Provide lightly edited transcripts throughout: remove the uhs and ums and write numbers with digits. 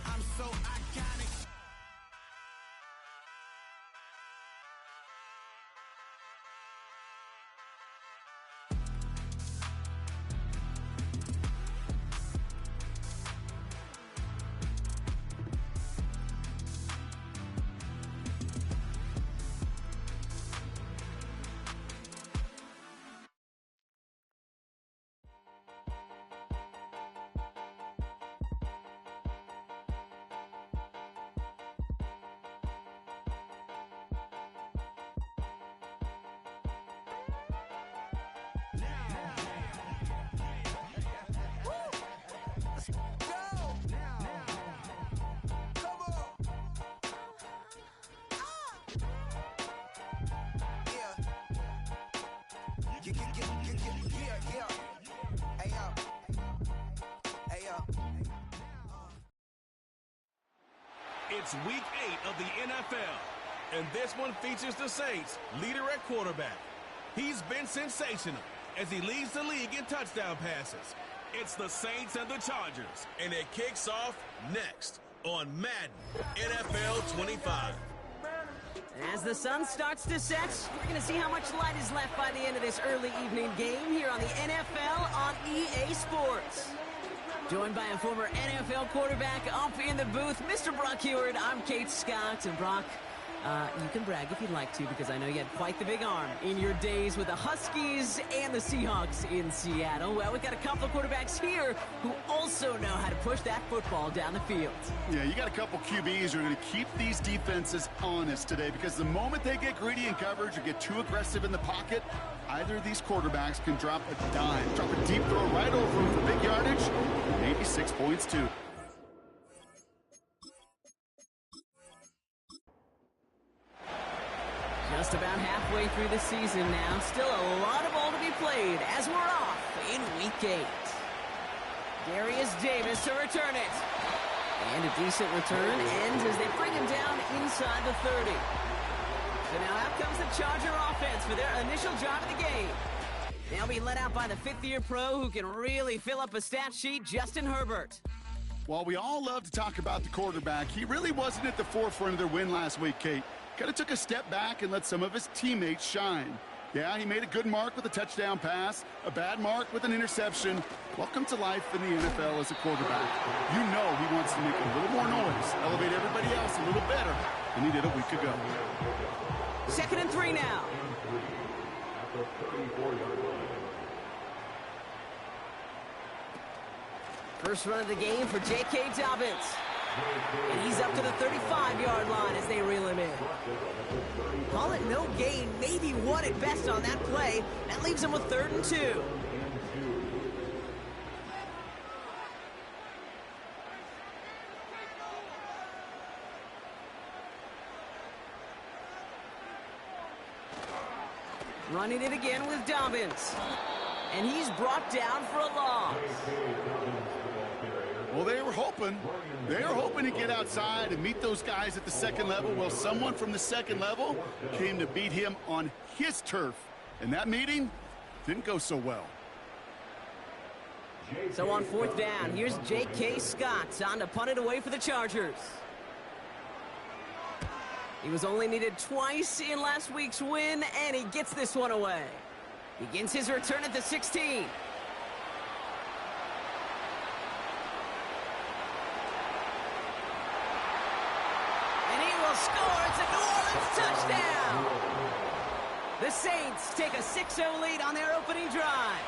I'm so iconic. It's week 8 of the NFL, and this one features the Saints' leader at quarterback. He's been sensational as he leads the league in touchdown passes. It's the Saints and the Chargers, and it kicks off next on Madden NFL 25. As the sun starts to set, we're going to see how much light is left by the end of this early evening game here on the NFL on EA Sports. Joined by a former NFL quarterback up in the booth, Mr. Brock Huard. I'm Kate Scott. And Brock, you can brag if you'd like to, because I know you had quite the big arm in your days with the Huskies and the Seahawks in Seattle. Well, we've got a couple of quarterbacks here who also know how to push that football down the field. Yeah, you got a couple QBs who are going to keep these defenses honest today, because the moment they get greedy in coverage or get too aggressive in the pocket, either of these quarterbacks can drop a dime, drop a deep throw right over them for big yardage, maybe 6 points too. Just about halfway through the season now. Still a lot of ball to be played as we're off in Week 8. Darius Davis to return it. And a decent return ends as they bring him down inside the 30. So now out comes the Charger offense for their initial drive of the game. They'll be led out by the fifth-year pro who can really fill up a stat sheet, Justin Herbert. While we all love to talk about the quarterback, he really wasn't at the forefront of their win last week, Kate. Kind of took a step back and let some of his teammates shine. Yeah, he made a good mark with a touchdown pass, a bad mark with an interception. Welcome to life in the NFL as a quarterback. You know he wants to make a little more noise, elevate everybody else a little better than he did a week ago. 2nd and 3 now. First run of the game for J.K. Dobbins. And he's up to the 35-yard line as they reel him in. Call it no gain, maybe one at best on that play. That leaves him with 3rd and 2. Running it again with Dobbins. And he's brought down for a loss. Well, they were hoping to get outside and meet those guys at the second level. Well, someone from the second level came to beat him on his turf. And that meeting didn't go so well. So on 4th down, here's J.K. Scott on to punt it away for the Chargers. He was only needed twice in last week's win, and he gets this one away. Begins his return at the 16. Scores a New Orleans touchdown. The Saints take a 6-0 lead on their opening drive.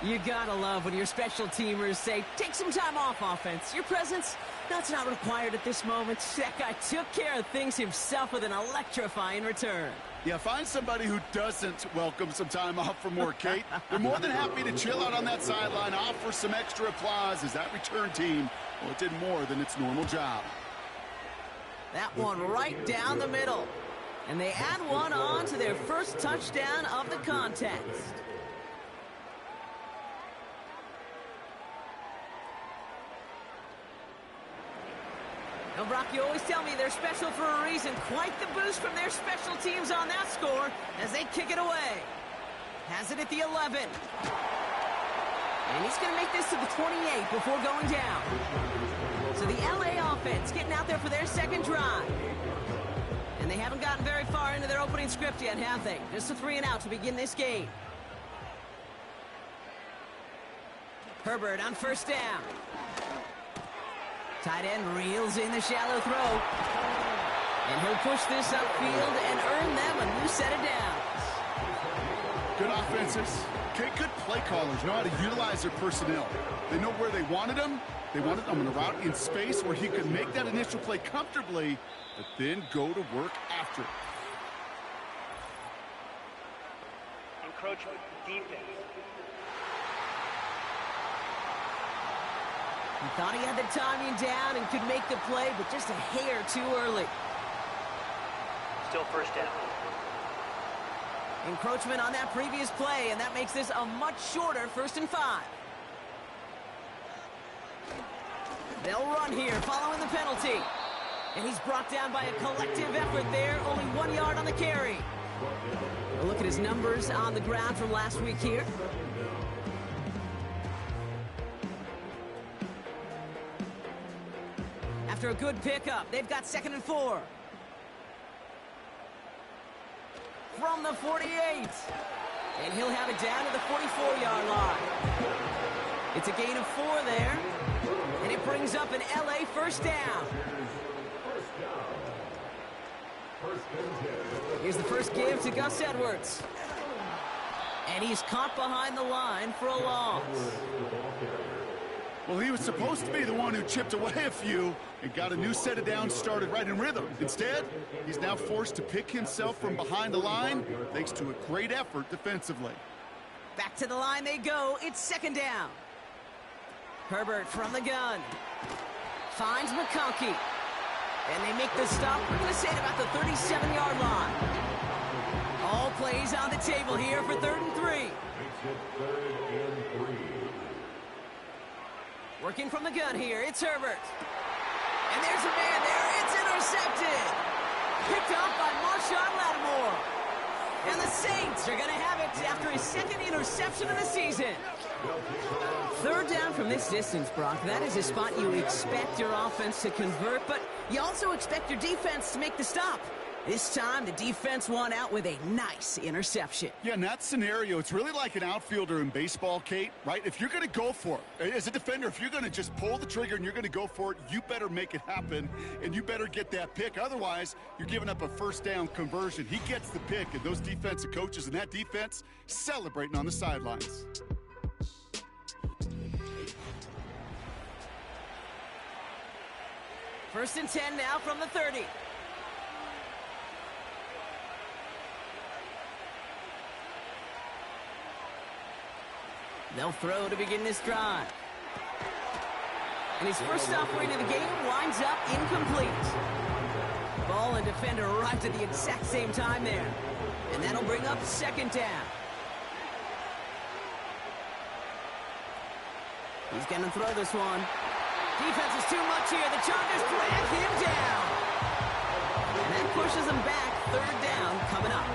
You gotta love when your special teamers say, take some time off, offense. Your presence, that's not required at this moment. That guy took care of things himself with an electrifying return. Yeah, find somebody who doesn't welcome some time off for more, Kate. They're more than happy to chill out on that sideline, offer some extra applause as that return team, well, it did more than its normal job. That one right down the middle. And they add one on to their first touchdown of the contest. Now, Brock, you always tell me they're special for a reason. Quite the boost from their special teams on that score as they kick it away. Has it at the 11. And he's going to make this to the 28 before going down. So the LA offense getting out there for their second drive. And they haven't gotten very far into their opening script yet, have they? Just a 3-and-out to begin this game. Herbert on first down. Tight end reels in the shallow throw. And he'll push this upfield and earn them a new set of downs. Good offenses. Okay, good play callers know how to utilize their personnel. They know where they wanted them. They wanted them on a route in space where he could make that initial play comfortably, but then go to work after it. Encroachment defense. He thought he had the timing down and could make the play, but just a hair too early. Still first down. Encroachment on that previous play, and that makes this a much shorter 1st and 5. They'll run here following the penalty. And he's brought down by a collective effort there, only 1 yard on the carry. A look at his numbers on the ground from last week here. After a good pickup, they've got 2nd and 4. From the 48. And he'll have it down to the 44-yard line. It's a gain of 4 there. And it brings up an LA first down. Here's the first give to Gus Edwards. And he's caught behind the line for a loss. Well, he was supposed to be the one who chipped away a few and got a new set of downs started right in rhythm. Instead, he's now forced to pick himself from behind the line thanks to a great effort defensively. Back to the line they go. It's 2nd down. Herbert from the gun. Finds McConkey. And they make the stop, we're going to say, at about the 37-yard line. All plays on the table here for 3rd and 3. Working from the gun here, it's Herbert. And there's a man there, it's intercepted. Picked off by Marshawn Lattimore. And the Saints are going to have it after his 2nd interception of the season. 3rd down from this distance, Brock. That is a spot you expect your offense to convert, but you also expect your defense to make the stop. This time, the defense won out with a nice interception. Yeah, in that scenario, it's really like an outfielder in baseball, Kate, right? If you're going to go for it, as a defender, if you're going to just pull the trigger and you're going to go for it, you better make it happen, and you better get that pick. Otherwise, you're giving up a first down conversion. He gets the pick, and those defensive coaches and that defense celebrating on the sidelines. First and 10 now from the 30. They'll throw to begin this drive. And his first offering of the game winds up incomplete. Ball and defender arrived at the exact same time there. And that'll bring up 2nd down. He's going to throw this one. Defense is too much here. The Chargers drag him down. And that pushes him back. 3rd down coming up.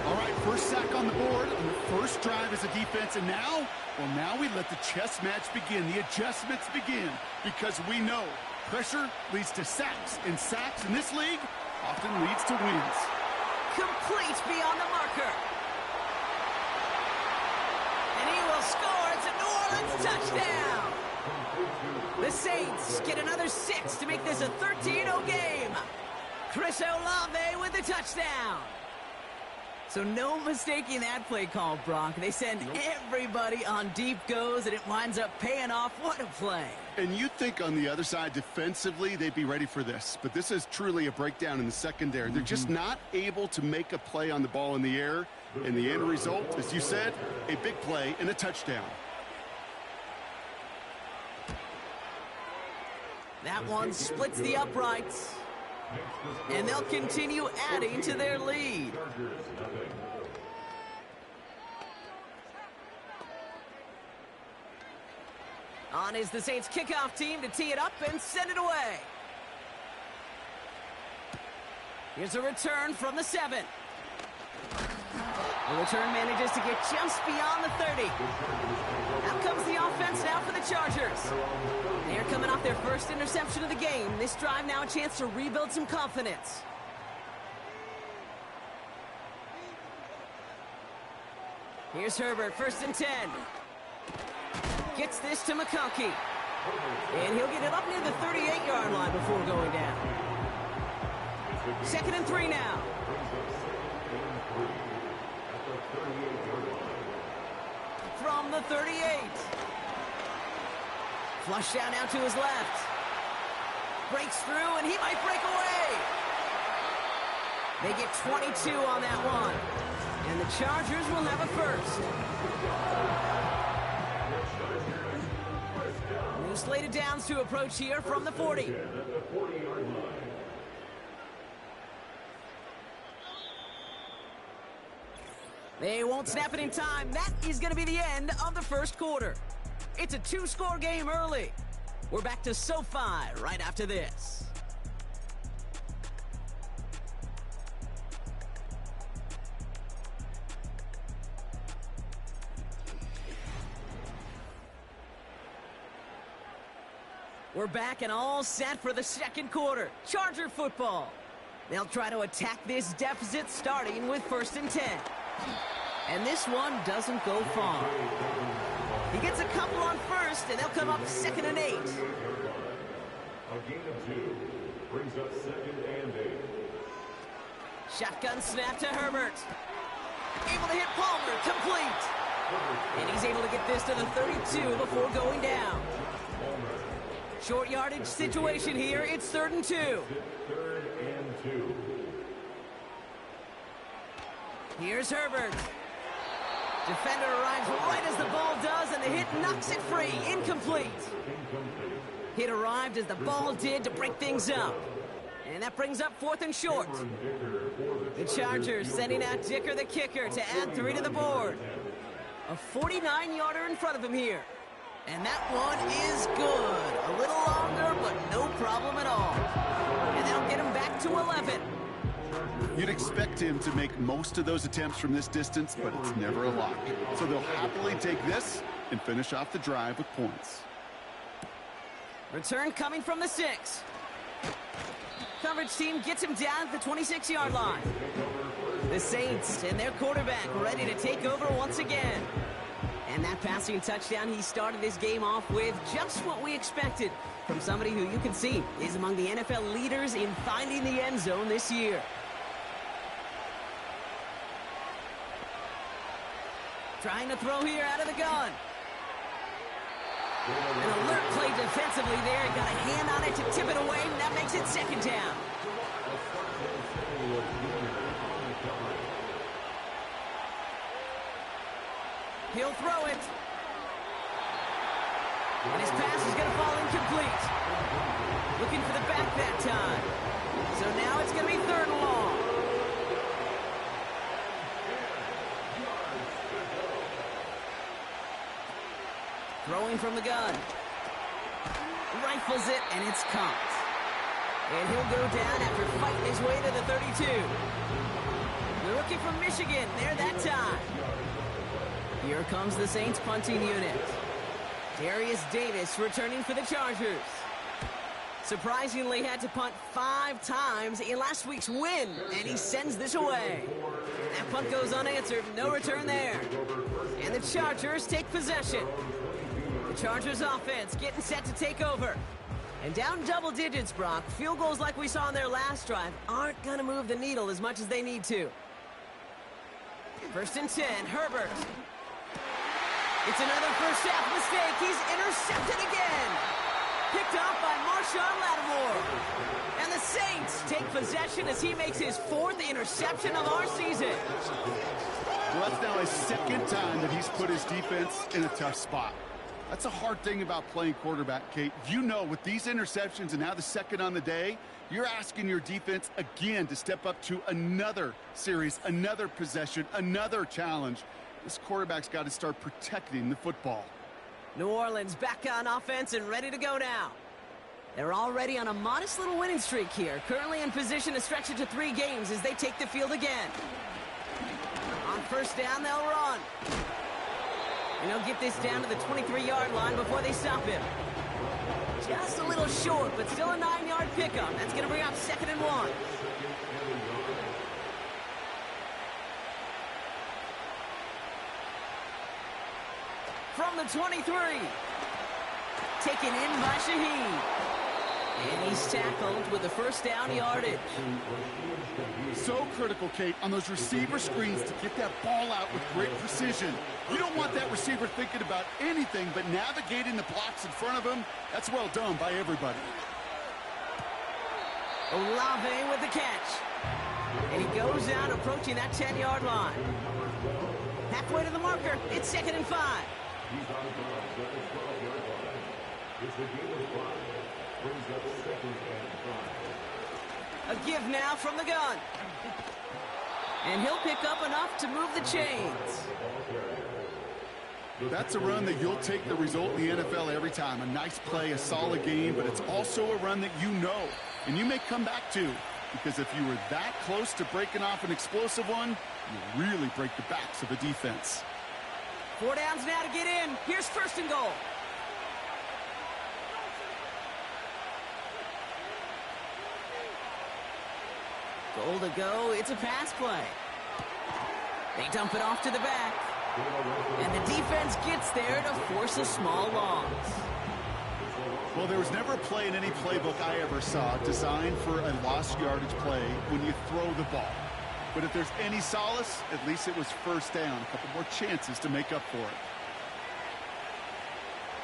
All right, first sack on the board on the first drive as a defense. And now, well, now we let the chess match begin. The adjustments begin because we know pressure leads to sacks. And sacks in this league often leads to wins. Complete beyond the marker. And he will score. It's a New Orleans touchdown. The Saints get another 6 to make this a 13-0 game. Chris Olave with the touchdown. So no mistaking that play call, Brock. They send everybody on deep goes, and it winds up paying off. What a play. And you think on the other side, defensively, they'd be ready for this. But this is truly a breakdown in the secondary. They're just not able to make a play on the ball in the air. And the end result, as you said, a big play and a touchdown. That one splits the uprights. And they'll continue adding to their lead. On is the Saints kickoff team to tee it up and send it away. Here's a return from the 7. The return manages to get just beyond the 30. Out comes the offense now for the Chargers. They're coming off their first interception of the game. This drive now a chance to rebuild some confidence. Here's Herbert, 1st and 10. Gets this to McConkey. And he'll get it up near the 38-yard line before going down. 2nd and 3 now. From the 38. Flush down now to his left. Breaks through, and he might break away. They get 22 on that one. And the Chargers will have a first. New slated downs to approach here from the 40. They won't snap it in time. That is going to be the end of the first quarter. It's a 2-score game early. We're back to SoFi right after this. We're back and all set for the second quarter. Charger football. They'll try to attack this deficit starting with 1st and 10. And this one doesn't go far. He gets a couple on 1st, and they'll come up 2nd and 8. A gain of 2 brings up 2nd and 8. Shotgun snap to Herbert. Able to hit Palmer, complete. And he's able to get this to the 32 before going down. Short yardage situation here. It's 3rd and 2. 3rd and 2. Here's Herbert. Defender arrives right as the ball does, and the hit knocks it free. Incomplete. Hit arrived as the ball did to break things up. And that brings up 4th and short. The Chargers sending out Dicker the kicker to add 3 to the board. A 49-yarder in front of him here. And that one is good. A little longer, but no problem at all. And that'll get him back to 11. You'd expect him to make most of those attempts from this distance, but it's never a lock. So they'll happily take this and finish off the drive with points. Return coming from the 6. Coverage team gets him down at the 26-yard line. The Saints and their quarterback ready to take over once again. And that passing touchdown he started this game off with, just what we expected from somebody who you can see is among the NFL leaders in finding the end zone this year. Trying to throw here out of the gun. An alert play defensively there. Got a hand on it to tip it away, and that makes it 2nd down. He'll throw it. And his pass is going to fall incomplete. Looking for the back that time. So now it's going to be 3rd and long. Throwing from the gun. Rifles it, and it's caught. And he'll go down after fighting his way to the 32. The rookie from Michigan, there that time. Here comes the Saints punting unit. Darius Davis returning for the Chargers. Surprisingly had to punt 5 times in last week's win, and he sends this away. That punt goes unanswered, no return there. And the Chargers take possession. The Chargers offense getting set to take over. And down double digits, Brock. Field goals like we saw on their last drive aren't going to move the needle as much as they need to. 1st and 10, Herbert. It's another first half mistake. He's intercepted again. Picked off by Marshawn Lattimore. And the Saints take possession as he makes his 4th interception of our season. Well, that's now his 2nd time that he's put his defense in a tough spot. That's a hard thing about playing quarterback, Kate. You know, with these interceptions and now the 2nd on the day, you're asking your defense again to step up to another series, another possession, another challenge. This quarterback's got to start protecting the football. New Orleans back on offense and ready to go now. They're already on a modest little winning streak here, currently in position to stretch it to 3 games as they take the field again. On first down, they'll run. And he'll get this down to the 23-yard line before they stop him. Just a little short, but still a 9-yard pickup. That's going to bring up 2nd and 1. From the 23. Taken in by Shaheed. And he's tackled with the first down yardage. So critical, Kate, on those receiver screens to get that ball out with great precision. You don't want that receiver thinking about anything but navigating the blocks in front of him. That's well done by everybody. Olave with the catch. And he goes out approaching that 10-yard line. Halfway to the marker, it's 2nd and 5. He's on the ground at the 12-yard line. It's the game of 5. Brings up 2nd and 5. A give now from the gun. And he'll pick up enough to move the chains. That's a run that you'll take the result in the NFL every time. A nice play, a solid game, but it's also a run that you know, and you may come back to, because if you were that close to breaking off an explosive one, you really break the backs of a defense. 4 downs now to get in. Here's 1st and goal. Goal to go. It's a pass play. They dump it off to the back. And the defense gets there to force a small loss. Well, there was never a play in any playbook I ever saw designed for a lost yardage play when you throw the ball. But if there's any solace, at least it was 1st down. A couple more chances to make up for it.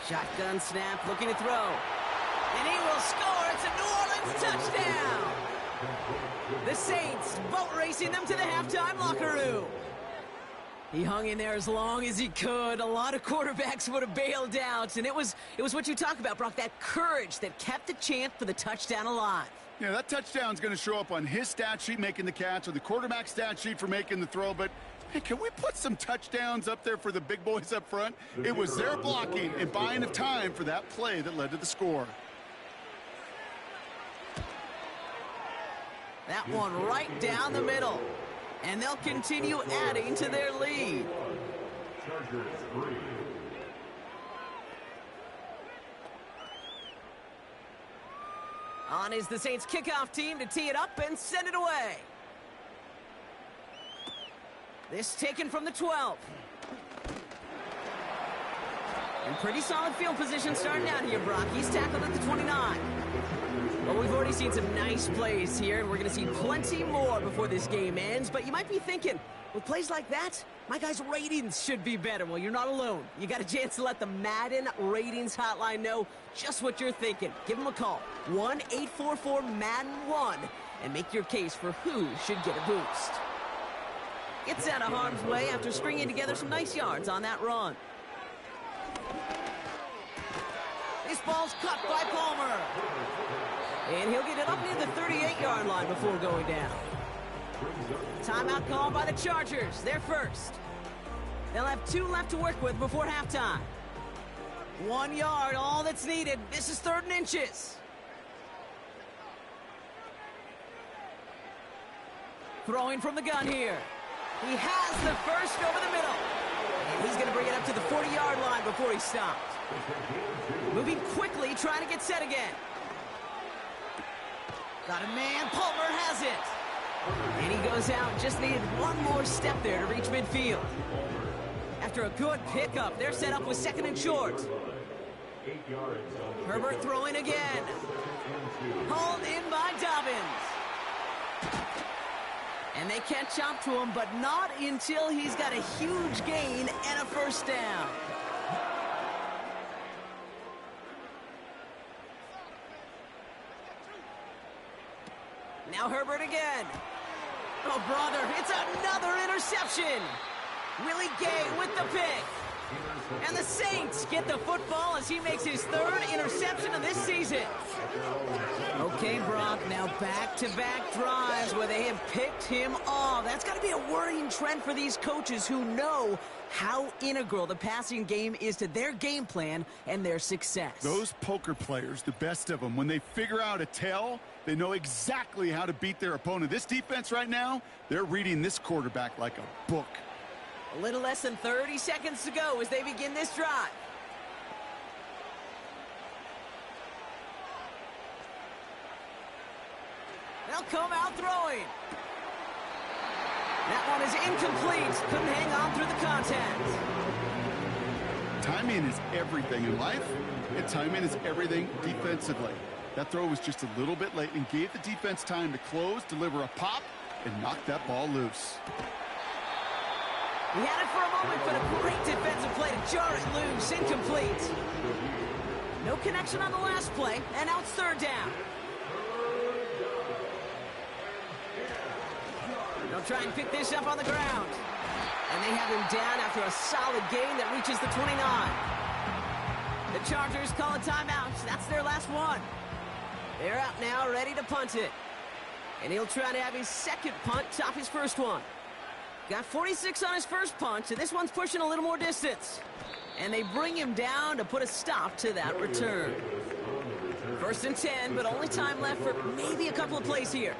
Shotgun snap, looking to throw. And he will score. It's a New Orleans touchdown. The Saints boat racing them to the halftime locker room. He hung in there as long as he could. A lot of quarterbacks would have bailed out. And it was what you talk about, Brock, that courage that kept the chance for the touchdown alive. Yeah, that touchdown's going to show up on his stat sheet making the catch or the quarterback stat sheet for making the throw. But, hey, can we put some touchdowns up there for the big boys up front? It was their blocking and buying of time for that play that led to the score. That one right down the middle. And they'll continue adding to their lead. Chargers 3. On is the Saints kickoff team to tee it up and send it away. This taken from the 12. And pretty solid field position starting out here, Brock. He's tackled at the 29. Well, we've already seen some nice plays here, and we're going to see plenty more before this game ends. But you might be thinking, with plays like that, my guys' ratings should be better. Well, you're not alone. You got a chance to let the Madden Ratings Hotline know just what you're thinking. Give them a call, 1-844-MADDEN-1, and make your case for who should get a boost. Gets out of harm's way after stringing together some nice yards on that run. This ball's cut by Palmer. And he'll get it up near the 38-yard line before going down. Timeout called by the Chargers. They're first. They'll have 2 left to work with before halftime. 1 yard, all that's needed. This is 3rd and inches. Throwing from the gun here. He has the first over the middle. And he's going to bring it up to the 40-yard line before he stopped. Moving quickly, trying to get set again. Got a man, Palmer has it. And he goes out, just needed one more step there to reach midfield. After a good pickup, they're set up with 2nd and short. Herbert throwing again. Hauled in by Dobbins. And they catch up to him, but not until he's got a huge gain and a 1st down. Now Herbert again. Oh, brother, it's another interception. Willie Gay with the pick. And the Saints get the football as he makes his 3rd interception of this season. Okay, Brock, now back-to-back drives where they have picked him off. That's got to be a worrying trend for these coaches who know how integral the passing game is to their game plan and their success. Those poker players, the best of them, when they figure out a tell, they know exactly how to beat their opponent. This defense right now, they're reading this quarterback like a book. A little less than 30 seconds to go as they begin this drive. They'll come out throwing. That one is incomplete. Couldn't hang on through the contact. Timing is everything in life, and timing is everything defensively. That throw was just a little bit late and gave the defense time to close, deliver a pop, and knock that ball loose. He had it for a moment, but a great defensive play to jar it loose. Incomplete. No connection on the last play, and now it's third down. They'll try and pick this up on the ground. And they have him down after a solid gain that reaches the 29. The Chargers call a timeout. That's their last one. They're out now, ready to punt it. And he'll try to have his second punt top his first one. Got 46 on his first punt, and this one's pushing a little more distance. And they bring him down to put a stop to that return. First and 10, but only time left for maybe a couple of plays here.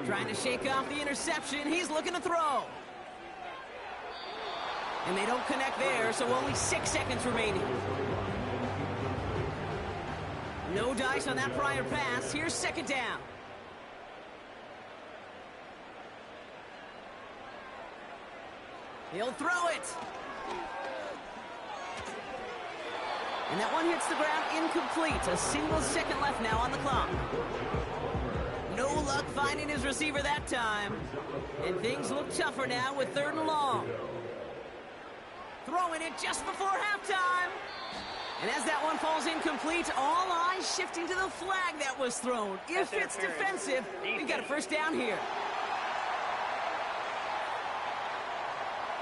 Trying to shake off the interception. He's looking to throw. And they don't connect there, so only 6 seconds remaining. No dice on that prior pass. Here's second down. He'll throw it. And that one hits the ground incomplete. A single second left now on the clock. No luck finding his receiver that time. And things look tougher now with third and long. Throwing it just before halftime. And as that one falls incomplete, all eyes shifting to the flag that was thrown. If it's defensive, we've got a first down here.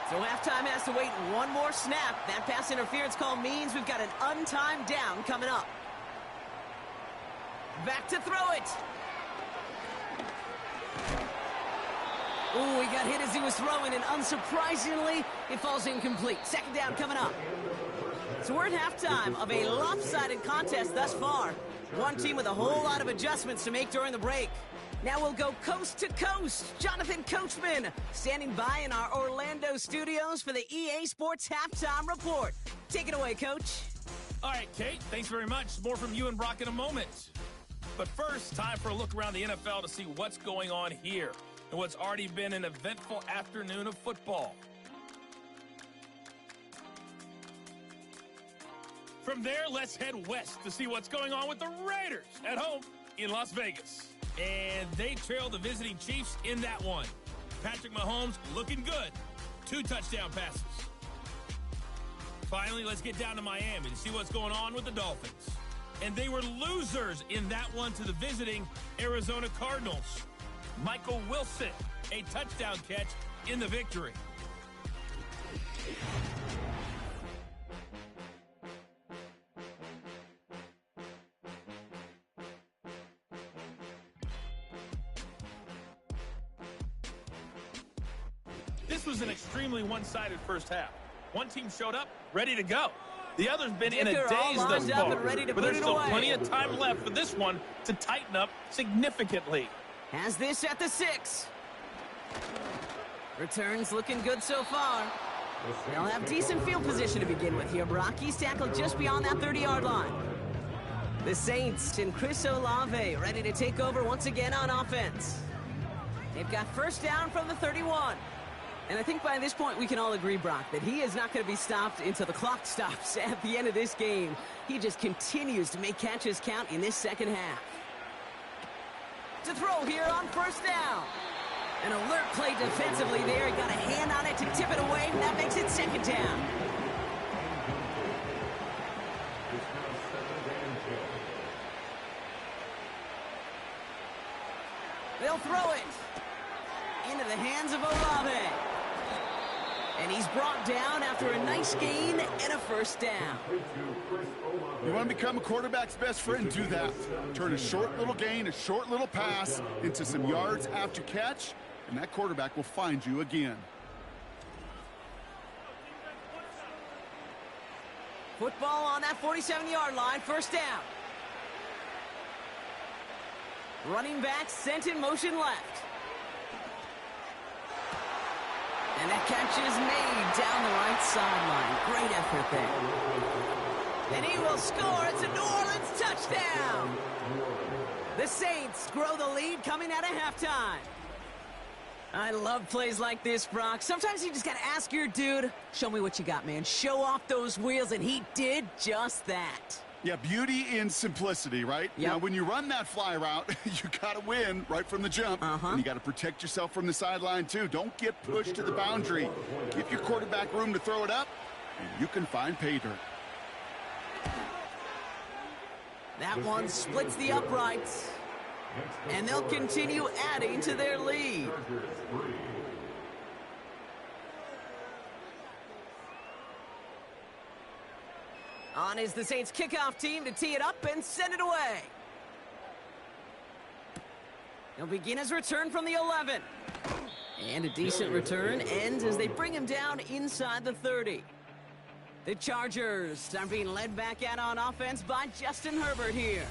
So halftime has to wait one more snap. That pass interference call means we've got an untimed down coming up. Back to throw it. Ooh, he got hit as he was throwing, and unsurprisingly, it falls incomplete. Second down coming up. So we're at halftime of a lopsided contest thus far. One team with a whole lot of adjustments to make during the break. Now we'll go coast to coast. Jonathan Coachman standing by in our Orlando studios for the EA Sports Halftime Report. Take it away, Coach. All right, Kate, thanks very much. More from you and Brock in a moment. But first, time for a look around the NFL to see what's going on here and what's already been an eventful afternoon of football. From there, let's head west to see what's going on with the Raiders at home in Las Vegas. And they trail the visiting Chiefs in that one. Patrick Mahomes looking good. 2 touchdown passes. Finally, let's get down to Miami to see what's going on with the Dolphins. And they were losers in that one to the visiting Arizona Cardinals. Michael Wilson, a touchdown catch in the victory. This was an extremely one-sided first half. One team showed up, ready to go. The other's been in a daze thus far, but there's still plenty of time left for this one to tighten up significantly. Has this at the 6. Returns looking good so far. They'll have decent field position to begin with here. Brock, he's tackled just beyond that 30-yard line. The Saints and Chris Olave ready to take over once again on offense. They've got first down from the 31. And I think by this point we can all agree, Brock, that he is not going to be stopped until the clock stops at the end of this game. He just continues to make catches count in this second half. To throw here on first down. An alert play defensively there. He got a hand on it to tip it away, and that makes it second down. They'll throw it into the hands of Olave. And he's brought down after a nice gain and a first down. You want to become a quarterback's best friend? Do that. Turn a short little gain, a short little pass into some yards after catch, and that quarterback will find you again. Football on that 47-yard line, first down. Running back sent in motion left. And that catch is made down the right sideline. Great effort there. And he will score. It's a New Orleans touchdown. The Saints grow the lead coming out of halftime. I love plays like this, Brock. Sometimes you just got to ask your dude, show me what you got, man. Show off those wheels, and he did just that. Yeah, beauty in simplicity, right? Yep. Now, when you run that fly route, you got to win right from the jump. And you got to protect yourself from the sideline, too. Don't get pushed to the boundary. Give your quarterback room to throw it up, and you can find pay dirt. That one splits the uprights, and they'll continue adding to their lead. On is the Saints kickoff team to tee it up and send it away. He'll begin his return from the 11. And a decent return ends as they bring him down inside the 30. The Chargers are being led back out on offense by Justin Herbert here.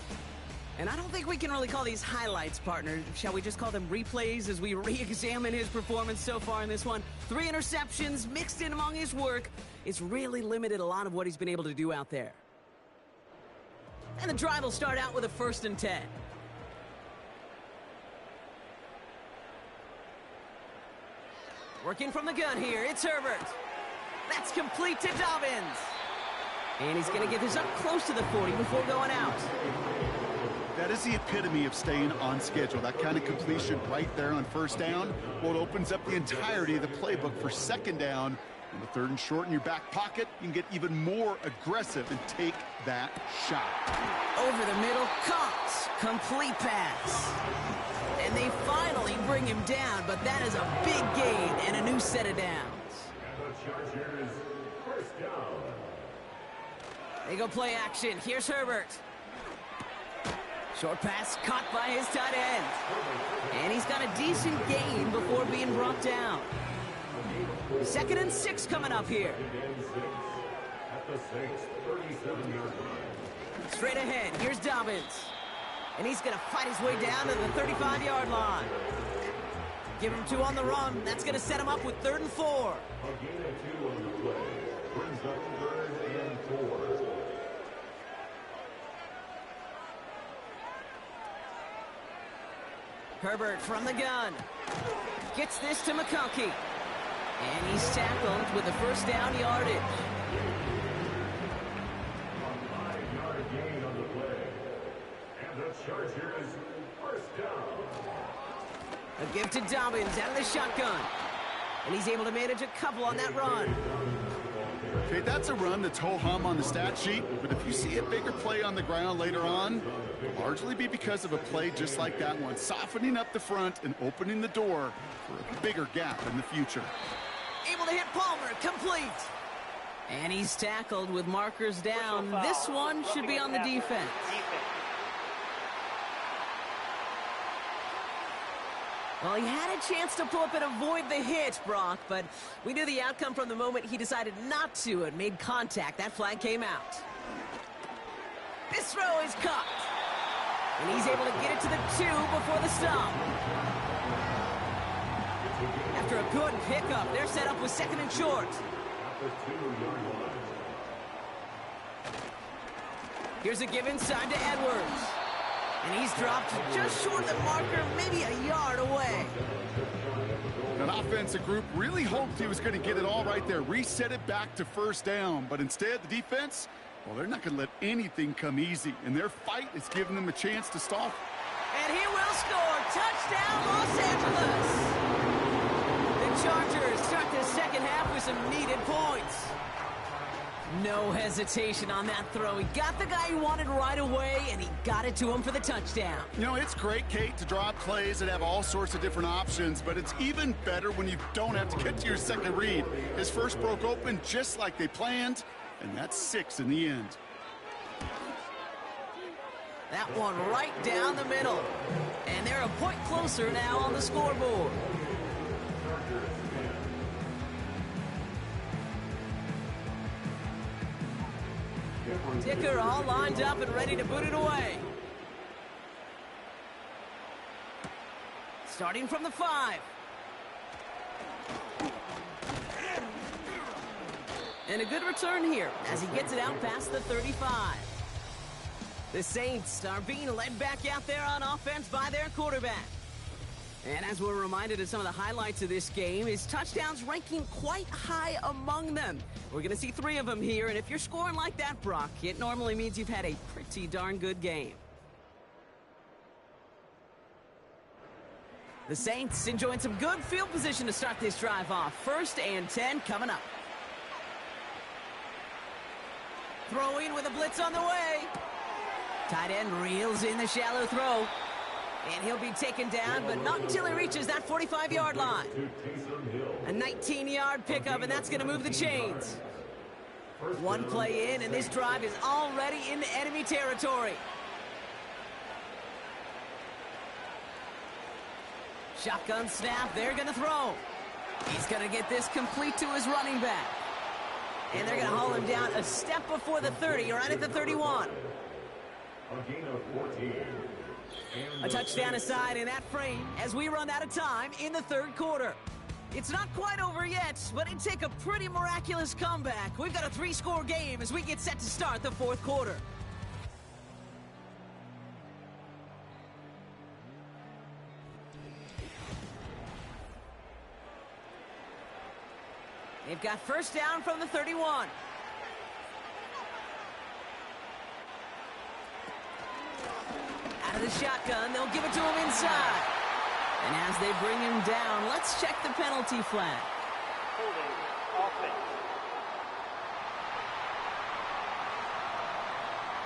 And I don't think we can really call these highlights, partner. Shall we just call them replays as we re-examine his performance so far in this one? 3 interceptions mixed in among his work. It's really limited a lot of what he's been able to do out there. And the drive will start out with a 1st and 10. Working from the gun here, it's Herbert. That's complete to Dobbins. And he's going to get this up close to the 40 before going out. That is the epitome of staying on schedule. That kind of completion right there on 1st down. Well, it opens up the entirety of the playbook for 2nd down. In the 3rd and short in your back pocket, you can get even more aggressive and take that shot. Over the middle, Cox. Complete pass. And they finally bring him down, but that is a big gain and a new set of downs. They go play action. Here's Herbert. Short pass caught by his tight end. And he's got a decent gain before being brought down. 2nd and 6 coming up here. Straight ahead, here's Dobbins. And he's going to fight his way down to the 35-yard line. Give him 2 on the run. That's going to set him up with 3rd and 4. Herbert from the gun. Gets this to McConkey. And he's tackled with the 1st down yardage. A 5-yard gain on the play. And the Chargers 1st down. A give to Dobbins out of the shotgun. And he's able to manage a couple on that run. Okay, that's a run that's ho-hum on the stat sheet, but if you see a bigger play on the ground later on, it'll largely be because of a play just like that one, softening up the front and opening the door for a bigger gap in the future. Able to hit Palmer, complete. And he's tackled with markers down. This one should be on the defense. Well, he had a chance to pull up and avoid the hit, Brock, but we knew the outcome from the moment he decided not to and made contact. That flag came out. This throw is caught. And he's able to get it to the 2 before the stop. After a good pickup, they're set up with 2nd and short. Here's a give inside to Edwards. And he's dropped just short of the marker, maybe a yard away. That offensive group really hoped he was going to get it all right there, reset it back to 1st down. But instead, the defense, well, they're not going to let anything come easy. And their fight is giving them a chance to stop. And he will score. Touchdown, Los Angeles. The Chargers start the 2nd half with some needed points. No hesitation on that throw. He got the guy he wanted right away, and he got it to him for the touchdown. You know, it's great, Kate, to draw up plays that have all sorts of different options, but it's even better when you don't have to get to your second read. His first broke open just like they planned, and that's 6 in the end. That one right down the middle. And they're a point closer now on the scoreboard. Dicker all lined up and ready to boot it away. Starting from the 5. And a good return here as he gets it out past the 35. The Saints are being led back out there on offense by their quarterback. And as we're reminded of some of the highlights of this game, his touchdowns ranking quite high among them. We're going to see 3 of them here, and if you're scoring like that, Brock, it normally means you've had a pretty darn good game. The Saints enjoying some good field position to start this drive off. 1st and 10 coming up. Throwing with a blitz on the way. Tight end reels in the shallow throw. And he'll be taken down, but not until he reaches that 45-yard line. A 19-yard pickup, and that's going to move the chains. 1 play in, and this drive is already into enemy territory. Shotgun snap, they're going to throw. He's going to get this complete to his running back. And they're going to haul him down a step before the 30, right at the 31. A gain of 14. A touchdown aside in that frame as we run out of time in the 3rd quarter. It's not quite over yet, but it'd take a pretty miraculous comeback. We've got a 3-score game as we get set to start the 4th quarter. They've got 1st down from the 31. Out of the shotgun, they'll give it to him inside. And as they bring him down, let's check the penalty flag. Holding offense.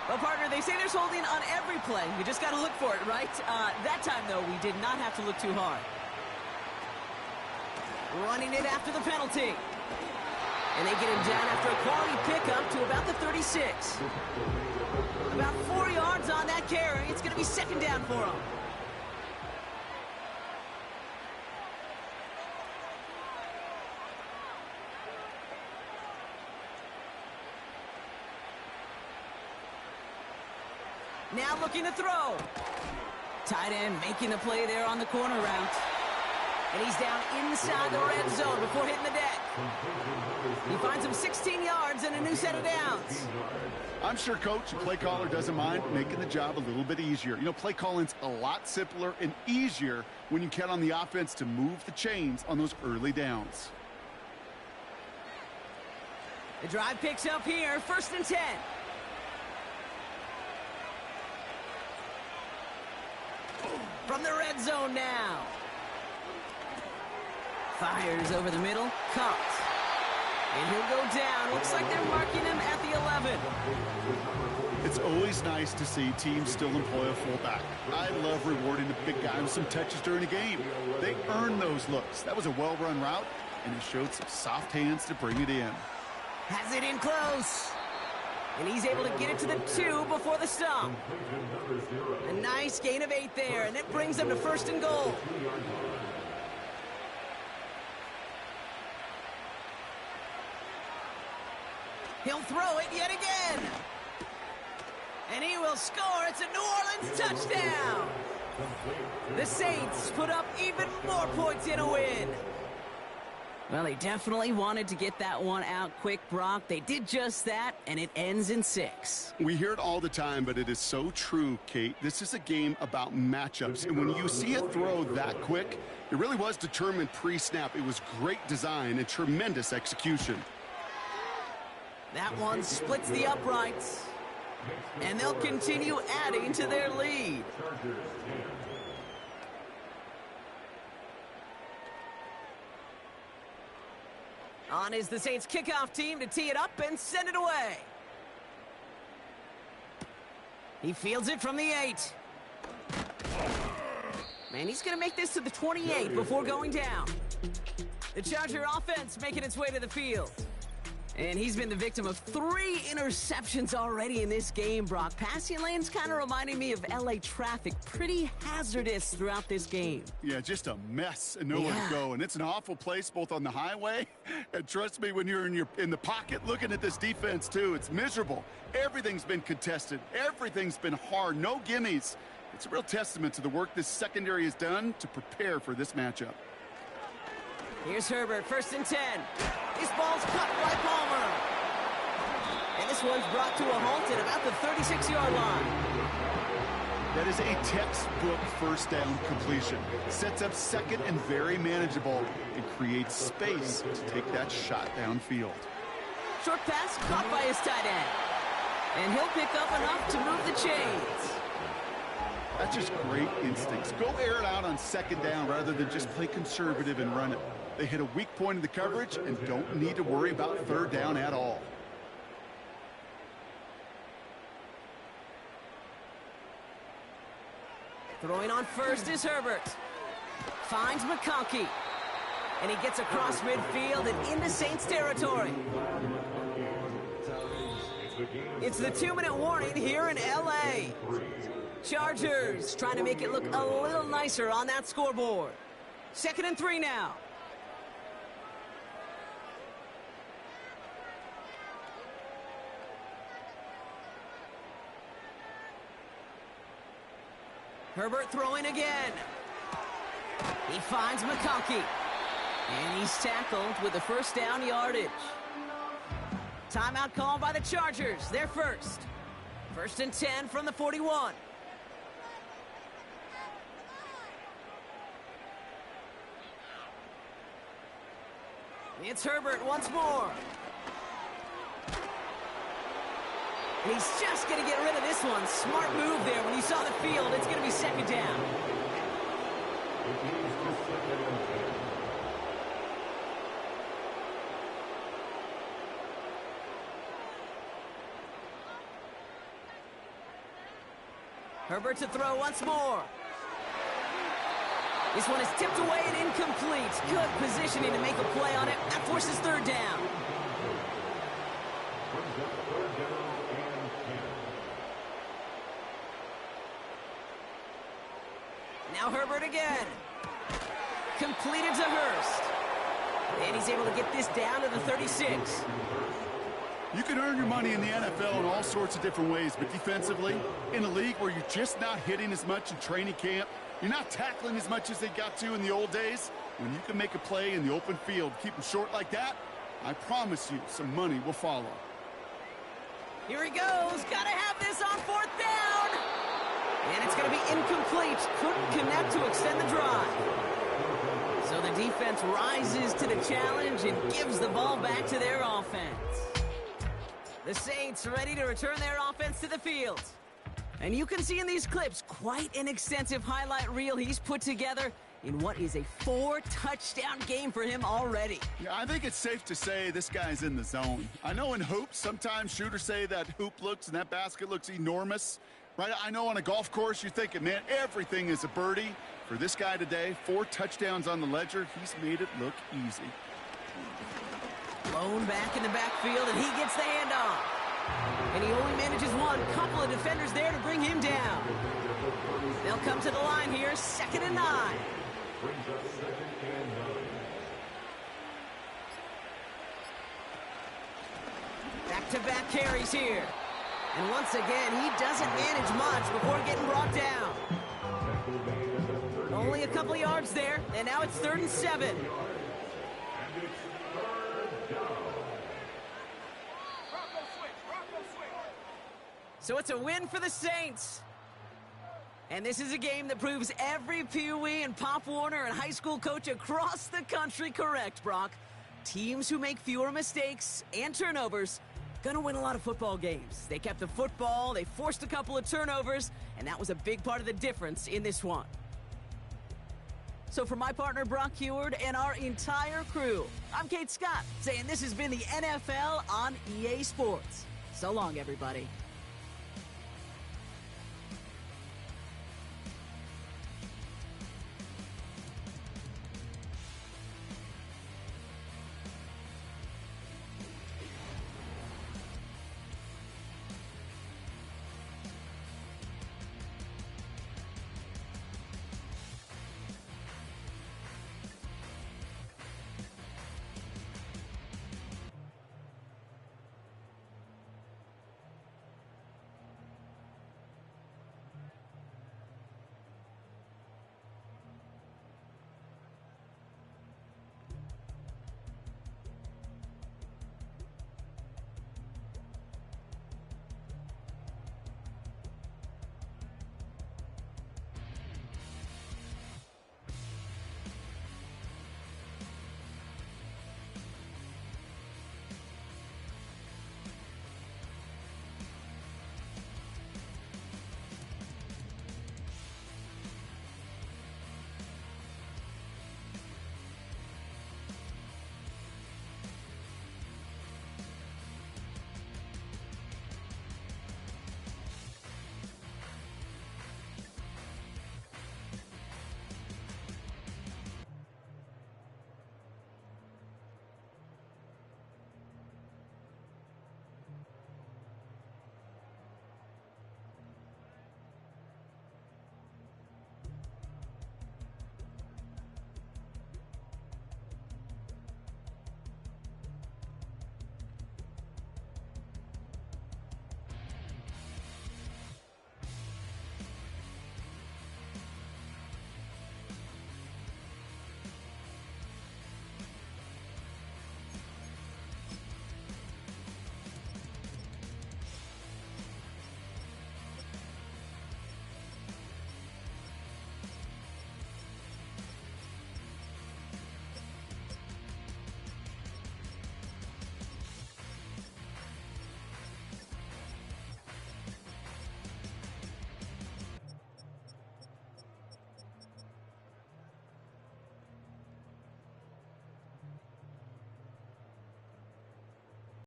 Well, partner, they say there's holding on every play. You just got to look for it, right? That time, though, we did not have to look too hard. Running it after the penalty. And they get him down after a quality pickup to about the 36. About 4 yards on that carry. It's going to be 2nd down for him. Now looking to throw. Tight end making the play there on the corner route. And he's down inside the red zone before hitting the deck. He finds him 16 yards and a new set of downs. I'm sure coach and play caller doesn't mind making the job a little bit easier. You know, play calling's a lot simpler and easier when you count on the offense to move the chains on those early downs. The drive picks up here, 1st and 10. From the red zone now. Fires over the middle, caught. And he'll go down. Looks like they're marking him at the 11. It's always nice to see teams still employ a fullback. I love rewarding the big guy with some touches during a game. They earn those looks. That was a well-run route, and he showed some soft hands to bring it in. Has it in close. And he's able to get it to the 2 before the stop. A nice gain of 8 there, and it brings them to 1st and goal. He'll throw it yet again. And he will score. It's a New Orleans touchdown. The Saints put up even more points in a win. Well, they definitely wanted to get that one out quick, Brock. They did just that, and it ends in 6. We hear it all the time, but it is so true, Kate. This is a game about matchups, and when you see a throw that quick, it really was determined pre-snap. It was great design and tremendous execution. That one splits the uprights, and they'll continue adding to their lead. On is the Saints kickoff team to tee it up and send it away. He fields it from the 8. Man, he's going to make this to the 28 before going down. The Charger offense making its way to the field. And he's been the victim of 3 interceptions already in this game, Brock. Passing lanes kind of reminding me of LA traffic. Pretty hazardous throughout this game. Yeah, just a mess and nowhere to go. And it's an awful place both on the highway. And trust me, when you're in the pocket looking at this defense, too, it's miserable. Everything's been contested. Everything's been hard. No gimmies. It's a real testament to the work this secondary has done to prepare for this matchup. Here's Herbert, 1st and 10. This ball's cut by Palmer. this one's brought to a halt at about the 36-yard line. That is a textbook first down completion. Sets up second and very manageable and creates space to take that shot downfield. Short pass caught by his tight end. And he'll pick up enough to move the chains. That's just great instincts. Go air it out on second down rather than just play conservative and run it. They hit a weak point in the coverage and don't need to worry about third down at all. Throwing on first is Herbert. Finds McConkey. And he gets across midfield and into Saints territory. It's the 2-minute warning here in L.A. Chargers trying to make it look a little nicer on that scoreboard. 2nd and 3 now. Herbert throwing again. He finds McConkey. And he's tackled with the first down yardage. Timeout called by the Chargers. They're first. 1st and 10 from the 41. It's Herbert once more. And he's just going to get rid of this one. Smart move there. When you saw the field, it's going to be 2nd down. Herbert to throw once more. This one is tipped away and incomplete. Good positioning to make a play on it. That forces 3rd down. Now Herbert again. Completed to Hurst. And he's able to get this down to the 36. You can earn your money in the NFL in all sorts of different ways, but defensively, in a league where you're just not hitting as much in training camp, you're not tackling as much as they got to in the old days, when you can make a play in the open field, keep them short like that, I promise you some money will follow. Here he goes. Got to have this on 4th down. And it's going to be incomplete. Couldn't connect to extend the drive. So the defense rises to the challenge and gives the ball back to their offense. The Saints ready to return their offense to the field. And you can see in these clips quite an extensive highlight reel he's put together in what is a 4-touchdown game for him already. Yeah, I think it's safe to say this guy's in the zone. I know in hoops, sometimes shooters say that hoop looks and that basket looks enormous. Right? I know on a golf course you're thinking, man, everything is a birdie. For this guy today, 4 touchdowns on the ledger, he's made it look easy. Blown back in the backfield, and he gets the handoff. And he only manages one. Couple of defenders there to bring him down. They'll come to the line here, 2nd and 9. Back-to-back carries here. And once again, he doesn't manage much before getting brought down. Only a couple yards there, and now it's 3rd and 7. So it's a win for the Saints. And this is a game that proves every Pee Wee and Pop Warner and high school coach across the country correct, Brock. Teams who make fewer mistakes and turnovers gonna win a lot of football games. They kept the football, they forced a couple of turnovers, and that was a big part of the difference in this one. So for my partner Brock Huard and our entire crew, I'm Kate Scott saying this has been the NFL on EA Sports. So long, everybody.